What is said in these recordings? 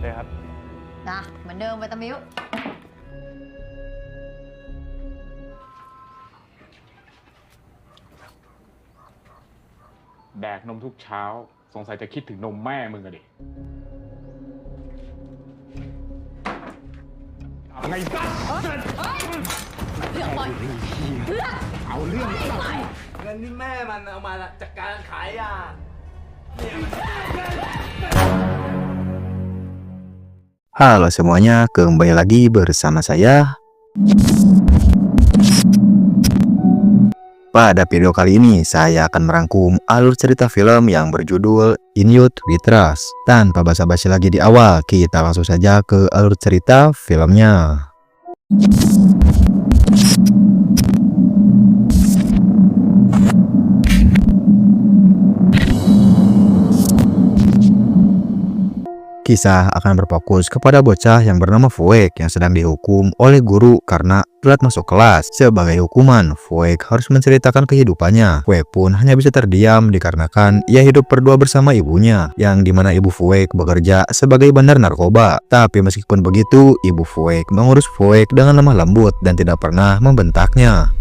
เลยครับนะเหมือนเดิมไปตะมิ้วแดกนมทุกเช้าสงสัยจะคิดถึงนมแม่มึงอะดิเอาไงซะเรื่องบ่อยเพื่อนเอาเรื่อง เงินที่แม่มันเอามาจากการขายยา Halo semuanya, kembali lagi bersama saya. Pada video kali ini, saya akan merangkum alur cerita film yang berjudul In Youth We Trust. Tanpa basa-basi lagi di awal, kita langsung saja ke alur cerita filmnya. Kisah akan berfokus kepada bocah yang bernama Fuek yang sedang dihukum oleh guru karena telat masuk kelas. Sebagai hukuman, Fuek harus menceritakan kehidupannya. Fuek pun hanya bisa terdiam dikarenakan ia hidup berdua bersama ibunya, yang dimana ibu Fuek bekerja sebagai bandar narkoba. Tapi meskipun begitu, ibu Fuek mengurus Fuek dengan lemah lembut dan tidak pernah membentaknya.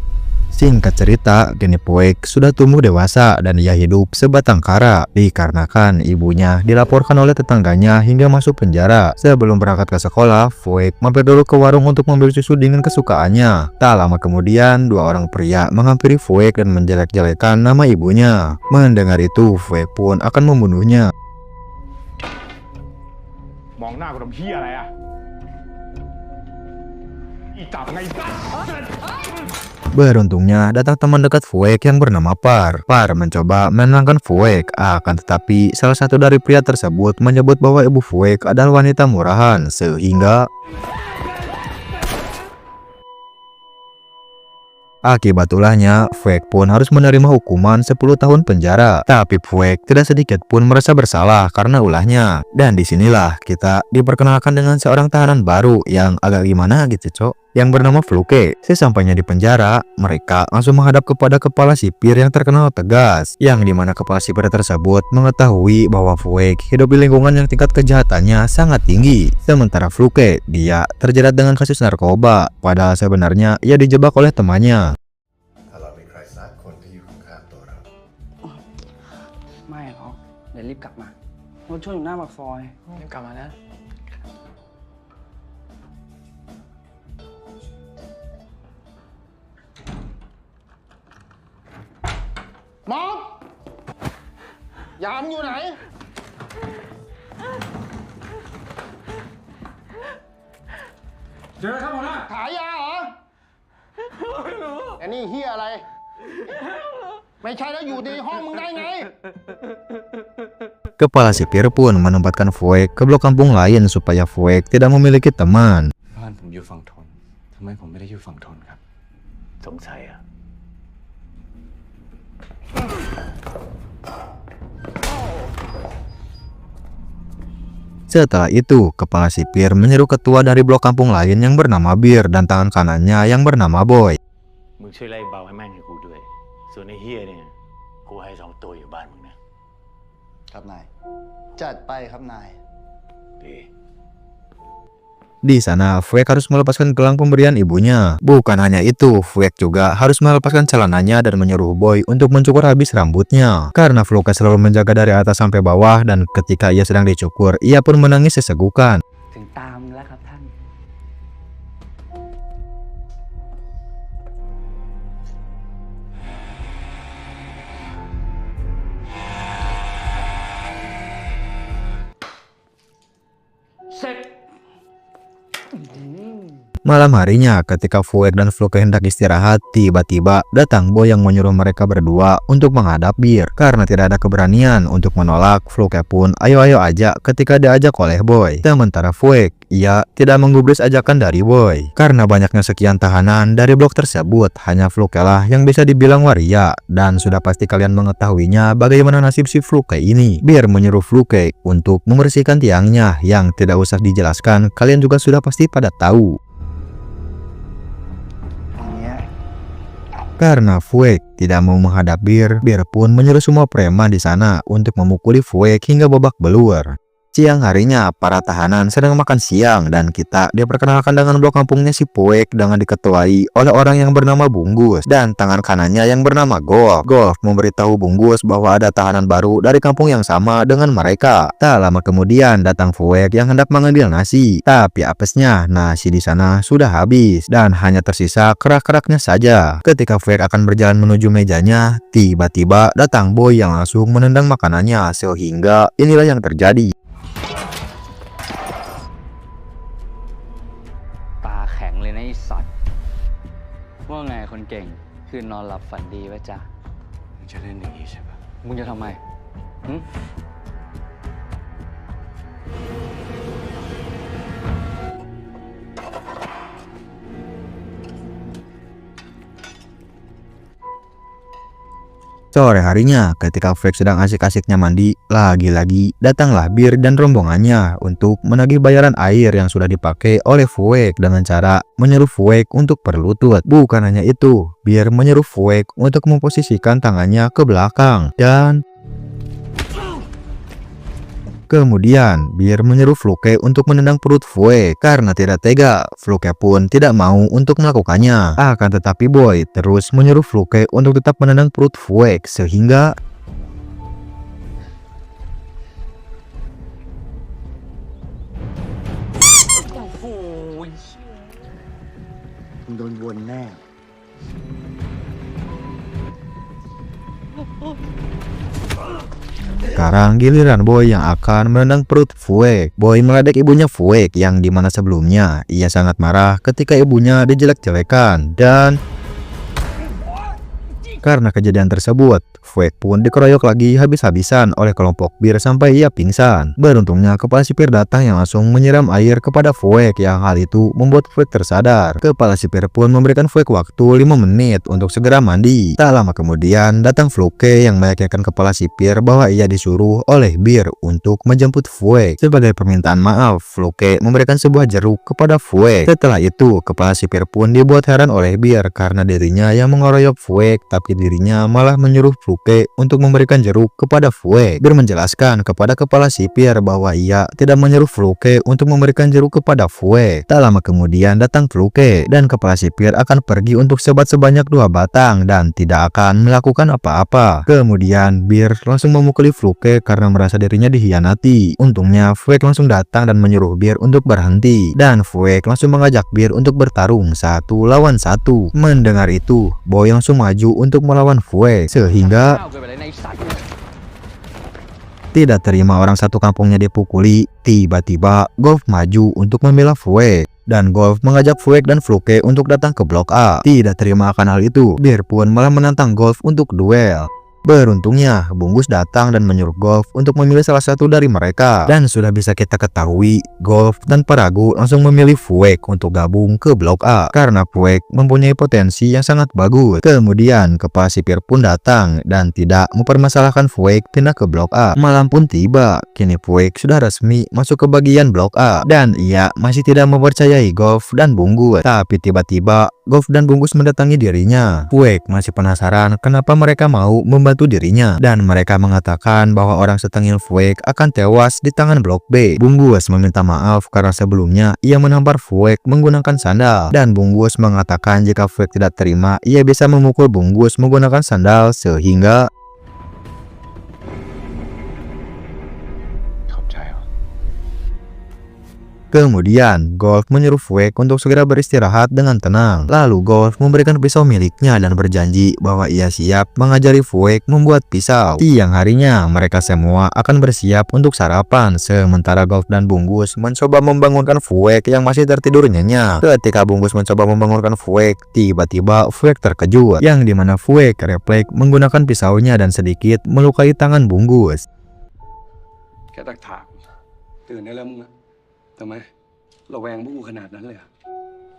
Singkat cerita, kini Fuek sudah tumbuh dewasa dan ia hidup sebatang kara dikarenakan ibunya dilaporkan oleh tetangganya hingga masuk penjara. Sebelum berangkat ke sekolah, Fuek mampir dulu ke warung untuk membeli susu dingin kesukaannya. Tak lama kemudian, dua orang pria menghampiri Fuek dan menjelek-jelekan nama ibunya. Mendengar itu, Fuek pun akan membunuhnya. มองหน้ากูทำเหี้ยอะไรอะอีจับไงซะ Beruntungnya datang teman dekat Fuek yang bernama Par. Par mencoba menenangkan Fuek, akan tetapi salah satu dari pria tersebut menyebut bahwa ibu Fuek adalah wanita murahan, sehingga akibat ulahnya, Fuek pun harus menerima hukuman 10 tahun penjara. Tapi Fuek tidak sedikit pun merasa bersalah karena ulahnya. Dan disinilah kita diperkenalkan dengan seorang tahanan baru yang agak gimana gitu cok, yang bernama Fluke. Sesampainya di penjara, mereka langsung menghadap kepada kepala sipir yang terkenal tegas, yang dimana kepala sipir tersebut mengetahui bahwa Fuek hidup di lingkungan yang tingkat kejahatannya sangat tinggi. Sementara Fluke, dia terjerat dengan kasus narkoba, padahal sebenarnya ia dijebak oleh temannya. ไม่หรอกเดี๋ยวรีบกลับมารถชนอยู่หน้าปากซอยรีบกลับมานะมองยามอยู่ไหนเจอครับหัวหน้าขายยาเหรอไม่รู้อันนี้เฮียอะไรไม่ใช่แล้วอยู่ในห้องมึงได้ไง Kepala sipir pun menempatkan Fuek ke blok kampung lain supaya Fuek tidak memiliki teman. บ้านผมอยู่ฝั่งทนทำไมผมไม่ได้อยู่ฝั่งทนครับสงสัยอะ Setelah itu, kepala sipir menyeru ketua dari blok kampung lain yang bernama Bir dan tangan kanannya yang bernama Boy. มึงช่วยไล่เบาให้แม่งให้กูด้วยส่วนไอ้เฮียเนี่ยกูให้2 ตัวอยู่บ้านมึงนะครับ นายจัดไปครับนาย ดี Di sana, Fuek harus melepaskan gelang pemberian ibunya. Bukan hanya itu, Fuek juga harus melepaskan celananya dan menyuruh Boy untuk mencukur habis rambutnya. Karena Fluke selalu menjaga dari atas sampai bawah dan ketika ia sedang dicukur, ia pun menangis sesegukan. ถึงตามแล้วครับท่าน เสร็จ Malam harinya, ketika Fuek dan Fluke hendak istirahat, tiba-tiba datang Boy yang menyuruh mereka berdua untuk menghadap Bir. Karena tidak ada keberanian untuk menolak, Fluke pun ayo-ayo aja ketika diajak oleh Boy. Sementara Fuek, ia tidak menggubris ajakan dari Boy. Karena banyaknya sekian tahanan dari blok tersebut, hanya Fluke lah yang bisa dibilang waria. Dan sudah pasti kalian mengetahuinya bagaimana nasib si Fluke ini. Bir menyuruh Fluke untuk membersihkan tiangnya, yang tidak usah dijelaskan, kalian juga sudah pasti pada tahu. Karena Fuek tidak mau menghadap Bir, Bir pun menyuruh semua preman di sana untuk memukuli Fuek hingga babak belur. Siang harinya, para tahanan sedang makan siang dan kita diperkenalkan dengan blok kampungnya si Fuek dengan diketuai oleh orang yang bernama Bunggus dan tangan kanannya yang bernama Golf. Golf memberitahu Bunggus bahwa ada tahanan baru dari kampung yang sama dengan mereka. Tak lama kemudian datang Fuek yang hendak mengambil nasi, tapi apesnya nasi di sana sudah habis dan hanya tersisa kerak-keraknya saja. Ketika Fuek akan berjalan menuju mejanya, tiba-tiba datang Boy yang langsung menendang makanannya sehingga inilah yang terjadi. ตาแข็งเลยนะไอ้สัตว์ว่าไงคนเก่งคืนนอนหลับฝันดีไว้จ้ะมึงจะเล่นอย่างนี้ใช่ปะมึงจะทำไมหึ Sore harinya, ketika Fuek sedang asik-asiknya mandi, lagi-lagi datanglah Bir dan rombongannya untuk menagih bayaran air yang sudah dipakai oleh Fuek dengan cara menyuruh Fuek untuk berlutut. Bukan hanya itu, Bir menyuruh Fuek untuk memposisikan tangannya ke belakang dan kemudian Bir menyuruh Fluke untuk menendang perut Fuek. Karena tidak tega, Fluke pun tidak mau untuk melakukannya. Akan tetapi Boy terus menyuruh Fluke untuk tetap menendang perut Fuek sehingga sekarang giliran Boy yang akan menendang perut Fuek. Boy meledek ibunya Fuek yang dimana sebelumnya ia sangat marah ketika ibunya dijelek-jelekan dan karena kejadian tersebut, Fuek pun dikeroyok lagi habis-habisan oleh kelompok Bir sampai ia pingsan. Beruntungnya kepala sipir datang yang langsung menyiram air kepada Fuek yang hal itu membuat Fuek tersadar. Kepala sipir pun memberikan Fuek waktu 5 menit untuk segera mandi. Tak lama kemudian datang Fluke yang meyakinkan kepala sipir bahwa ia disuruh oleh Bir untuk menjemput Fuek. Sebagai permintaan maaf, Fluke memberikan sebuah jeruk kepada Fuek. Setelah itu, kepala sipir pun dibuat heran oleh Bir karena dirinya yang mengeroyok Fuek, tapi dirinya malah menyuruh Fluke untuk memberikan jeruk kepada Fuek. Bir menjelaskan kepada kepala sipir bahwa ia tidak menyuruh Fluke untuk memberikan jeruk kepada Fuek. Tak lama kemudian datang Fluke dan kepala sipir akan pergi untuk sebat sebanyak 2 batang dan tidak akan melakukan apa-apa. Kemudian Bir langsung memukuli Fluke karena merasa dirinya dihianati. Untungnya Fuek langsung datang dan menyuruh Bir untuk berhenti dan Fuek langsung mengajak Bir untuk bertarung 1 lawan 1. Mendengar itu, Boy langsung maju untuk melawan Fuek sehingga tidak terima orang satu kampungnya dipukuli. Tiba-tiba Golf maju untuk membela Fuek dan Golf mengajak Fuek dan Fluke untuk datang ke blok A. Tidak terima akan hal itu, Bir pun malah menantang Golf untuk duel. Beruntungnya, Bunggus datang dan menyuruh Golf untuk memilih salah satu dari mereka. Dan sudah bisa kita ketahui, Golf tanpa ragu langsung memilih Fuek untuk gabung ke blok A. Karena Fuek mempunyai potensi yang sangat bagus. Kemudian, kepala sipir pun datang dan tidak mempermasalahkan Fuek pindah ke blok A. Malam pun tiba, kini Fuek sudah resmi masuk ke bagian blok A. Dan ia masih tidak mempercayai Golf dan Bunggus. Tapi tiba-tiba, Golf dan Bunggus mendatangi dirinya. Fuek masih penasaran kenapa mereka mau membantu dirinya dan mereka mengatakan bahwa orang setengil Fuek akan tewas di tangan blok B. Bunggus meminta maaf karena sebelumnya ia menampar Fuek menggunakan sandal dan Bunggus mengatakan jika Fuek tidak terima ia bisa memukul Bunggus menggunakan sandal sehingga kemudian, Golf menyuruh Fuek untuk segera beristirahat dengan tenang. Lalu Golf memberikan pisau miliknya dan berjanji bahwa ia siap mengajari Fuek membuat pisau. Siang harinya, mereka semua akan bersiap untuk sarapan. Sementara Golf dan Bunggus mencoba membangunkan Fuek yang masih tertidur nyenyak. Ketika Bunggus mencoba membangunkan Fuek, tiba-tiba Fuek terkejut. Yang dimana Fuek refleks menggunakan pisaunya dan sedikit melukai tangan Bunggus. แค่ตักถามตื่นได้แล้วมึงอะทำไมระแวงพวกกูขนาดนั้นเลยอะ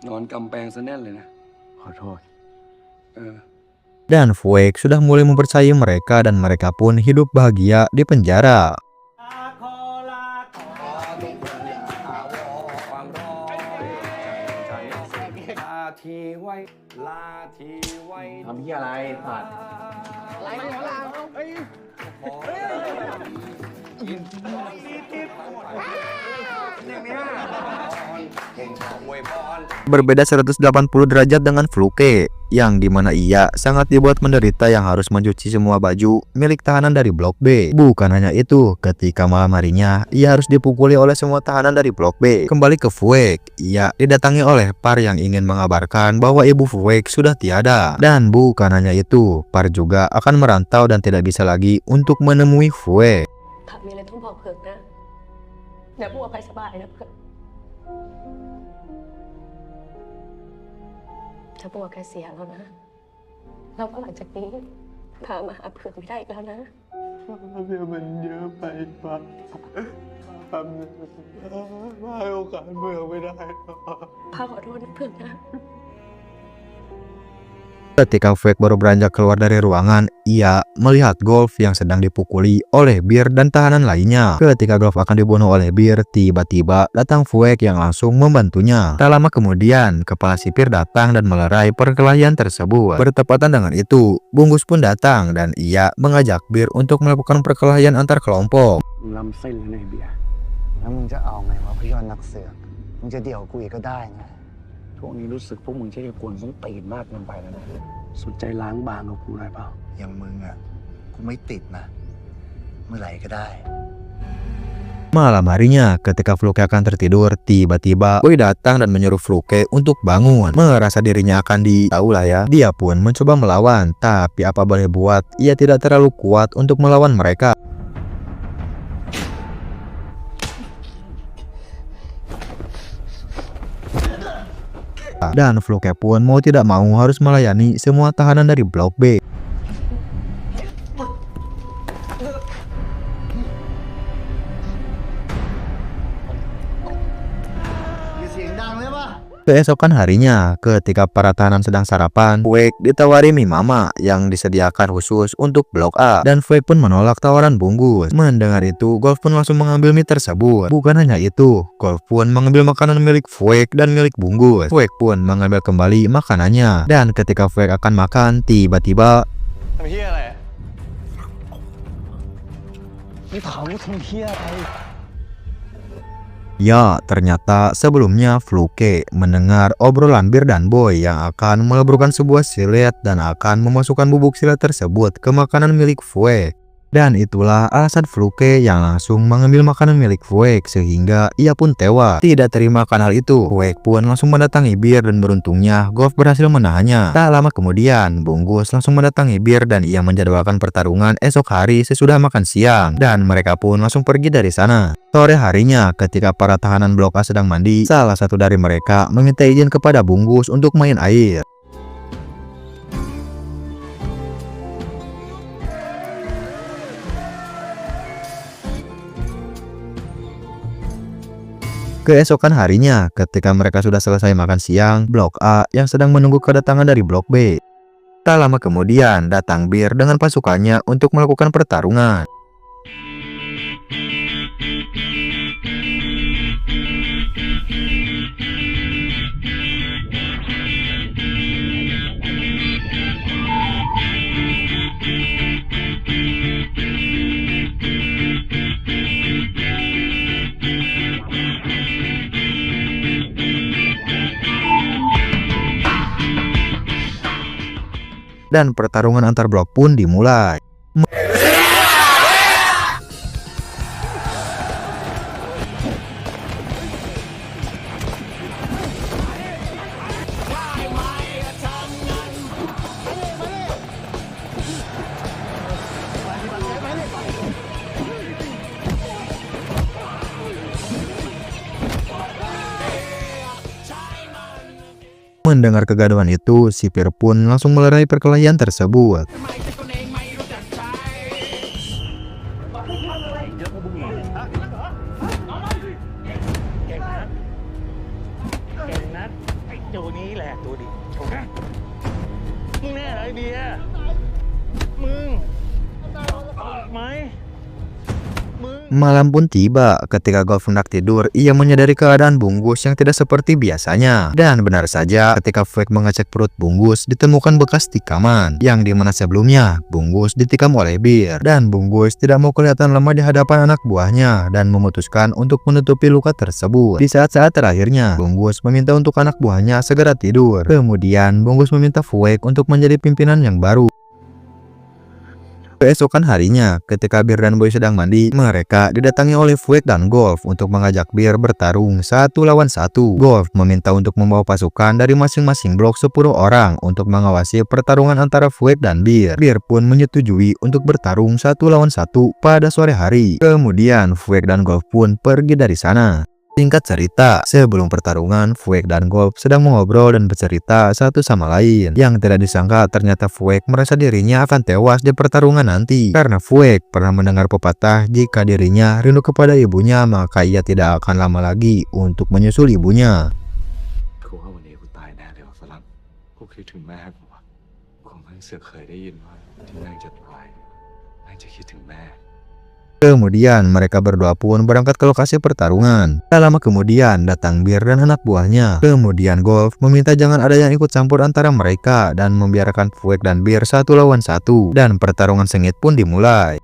นอนกำแพงซะแน่นเลยนะขอโทษ Dan Fuek sudah mulai mempercayai mereka dan mereka pun hidup bahagia di penjara. ทำเหี้ยอะไรสัตว์ อะไรของเรา Berbeda 180 derajat dengan Fluke, yang dimana ia sangat dibuat menderita yang harus mencuci semua baju milik tahanan dari Blok B. Bukan hanya itu, ketika malam harinya ia harus dipukuli oleh semua tahanan dari Blok B. Kembali ke Fuek, ia didatangi oleh Par yang ingin mengabarkan bahwa ibu Fuek sudah tiada. Dan bukan hanya itu, Par juga akan merantau dan tidak bisa lagi untuk menemui Fuek. มีอะไรต้องบอกเพิกนะเดี๋ยวพวกไปสบายนะเพิกถ้าพวกแกเสียแล้วนะแล้วก็หลังจากนี้พามาหาเผือกไม่ได้อีกแล้วนะมันเยอะไปป้าให้โอกาสเผือกไม่ได้ป้าขอโทษนะเผือกนะ Ketika Fuek baru beranjak keluar dari ruangan, ia melihat Golf yang sedang dipukuli oleh Bir dan tahanan lainnya. Ketika Golf akan dibunuh oleh Bir, tiba-tiba datang Fuek yang langsung membantunya. Tak lama kemudian, kepala sipir datang dan melerai perkelahian tersebut. Bertepatan dengan itu, Bungkus pun datang dan ia mengajak Bir untuk melakukan perkelahian antar kelompok. ล้ำเส้นแล้วเนี่ยเบียร์ แล้วมึงจะเอาไงวะพยอนนักเสือกมึงจะเดี่ยวกูอีกก็ได้นะ ช่วงนี้รู้สึกพวกมึงใช้กวนส้นตีนมากเกินไปแล้วนะสนใจล้างบางกับกูหน่อยเปล่า อย่างมึงอ่ะกูไม่ติดนะเมื่อไหร่ก็ได้ Malam harinya, ketika Fluke akan tertidur, tiba-tiba Boy datang dan menyuruh Fluke untuk bangun. Merasa dirinya akan tahu lah ya. Dia pun mencoba melawan, tapi apa boleh buat, ia tidak terlalu kuat untuk melawan mereka. Dan Fluke pun mau tidak mau harus melayani semua tahanan dari Blok B. Keesokan harinya, ketika para tahanan sedang sarapan, Fuek ditawari mie mama yang disediakan khusus untuk Blok A, dan Fuek pun menolak tawaran Bungkus. Mendengar itu, Golf pun langsung mengambil mie tersebut. Bukan hanya itu, Golf pun mengambil makanan milik Fuek dan milik Bungkus. Fuek pun mengambil kembali makanannya, dan ketika Fuek akan makan, tiba-tiba ทำเฮียอะไรนี่ถามว่าทำเฮียอะไร ya, ternyata sebelumnya Fluke mendengar obrolan Bir dan Boy yang akan meleburkan sebuah silet dan akan memasukkan bubuk silet tersebut ke makanan milik Fuek. Dan itulah alasan Fluke yang langsung mengambil makanan milik Fuek sehingga ia pun tewas. Tidak terima akan hal itu, Fuek pun langsung mendatangi Bir dan beruntungnya Golf berhasil menahannya. Tak lama kemudian, Bungkus langsung mendatangi Bir dan ia menjadwalkan pertarungan esok hari sesudah makan siang. Dan mereka pun langsung pergi dari sana. Sore harinya, ketika para tahanan Blok A sedang mandi, salah satu dari mereka meminta izin kepada Bungkus untuk main air. Keesokan harinya, ketika mereka sudah selesai makan siang, Blok A yang sedang menunggu kedatangan dari Blok B. Tak lama kemudian, datang Bir dengan pasukannya untuk melakukan pertarungan. Dan pertarungan antar blok pun dimulai. Mendengar kegaduhan itu, sipir pun langsung melerai perkelahian tersebut. Malam pun tiba. Ketika Golf hendak tidur, ia menyadari keadaan Bungkus yang tidak seperti biasanya. Dan benar saja, ketika Fuek mengecek perut Bungkus, ditemukan bekas tikaman, yang dimana sebelumnya Bungkus ditikam oleh Bir. Dan Bungkus tidak mau kelihatan lemah di hadapan anak buahnya dan memutuskan untuk menutupi luka tersebut. Di saat-saat terakhirnya, Bungkus meminta untuk anak buahnya segera tidur. Kemudian Bungkus meminta Fuek untuk menjadi pimpinan yang baru. Keesokan harinya, ketika Bir dan Boy sedang mandi, mereka didatangi oleh Fuek dan Golf untuk mengajak Bir bertarung 1 lawan 1. Golf meminta untuk membawa pasukan dari masing-masing blok 10 orang untuk mengawasi pertarungan antara Fuek dan Bir. Bir pun menyetujui untuk bertarung 1 lawan 1 pada sore hari. Kemudian Fuek dan Golf pun pergi dari sana. Singkat cerita, sebelum pertarungan, Fuek dan Golf sedang mengobrol dan bercerita satu sama lain. Yang tidak disangka ternyata Fuek merasa dirinya akan tewas di pertarungan nanti. Karena Fuek pernah mendengar pepatah jika dirinya rindu kepada ibunya, maka ia tidak akan lama lagi untuk menyusul ibunya. กูว่าวันนี้กูตายแน่เลยว่ะฝรั่งกูคิดถึงแม่กูว่ะกูแม่งเสือกเคยได้ยินว่าที่แม่งจะตายแม่งจะคิดถึงแม่ Kemudian mereka berdua pun berangkat ke lokasi pertarungan. Tak lama kemudian datang Bir dan anak buahnya. Kemudian Golf meminta jangan ada yang ikut campur antara mereka dan membiarkan Fuek dan Bir 1 lawan 1. Dan pertarungan sengit pun dimulai.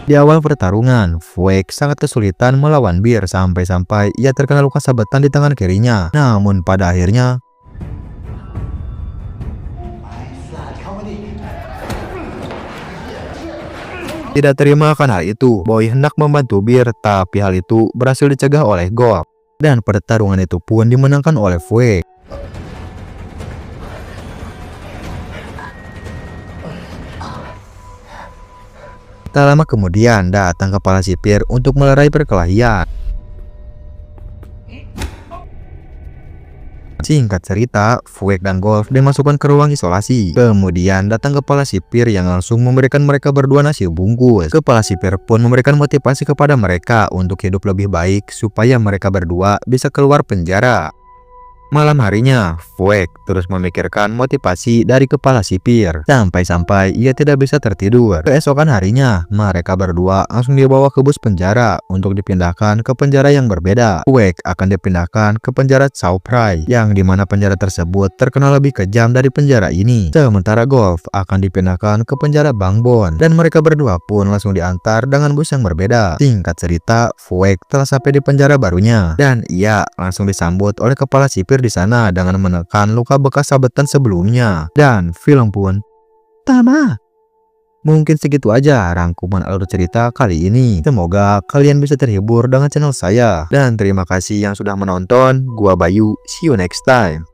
Di awal pertarungan, Fuek sangat kesulitan melawan Bir sampai-sampai ia terkena luka sabetan di tangan kirinya. Namun pada akhirnya tidak terima akan hal itu, Boy hendak membantu Bir, tapi hal itu berhasil dicegah oleh Golf. Dan pertarungan itu pun dimenangkan oleh Fuek. Tak lama kemudian datang kepala sipir untuk melerai perkelahian. Singkat cerita, Fuek dan Golf dimasukkan ke ruang isolasi. Kemudian datang kepala sipir yang langsung memberikan mereka berdua nasi bungkus. Kepala sipir pun memberikan motivasi kepada mereka untuk hidup lebih baik supaya mereka berdua bisa keluar penjara. Malam harinya, Fuek terus memikirkan motivasi dari kepala sipir sampai-sampai ia tidak bisa tertidur. Keesokan harinya, mereka berdua langsung dibawa ke bus penjara untuk dipindahkan ke penjara yang berbeda. Fuek akan dipindahkan ke penjara Chow Prai, yang dimana penjara tersebut terkenal lebih kejam dari penjara ini. Sementara Golf akan dipindahkan ke penjara Bang Bon, dan mereka berdua pun langsung diantar dengan bus yang berbeda. Singkat cerita, Fuek telah sampai di penjara barunya, dan ia langsung disambut oleh kepala sipir di sana dengan menekan luka bekas sabetan sebelumnya. Dan film pun tamat. Mungkin segitu aja rangkuman alur cerita kali ini. Semoga kalian bisa terhibur dengan channel saya. Dan terima kasih yang sudah menonton. Gua Bayu, see you next time.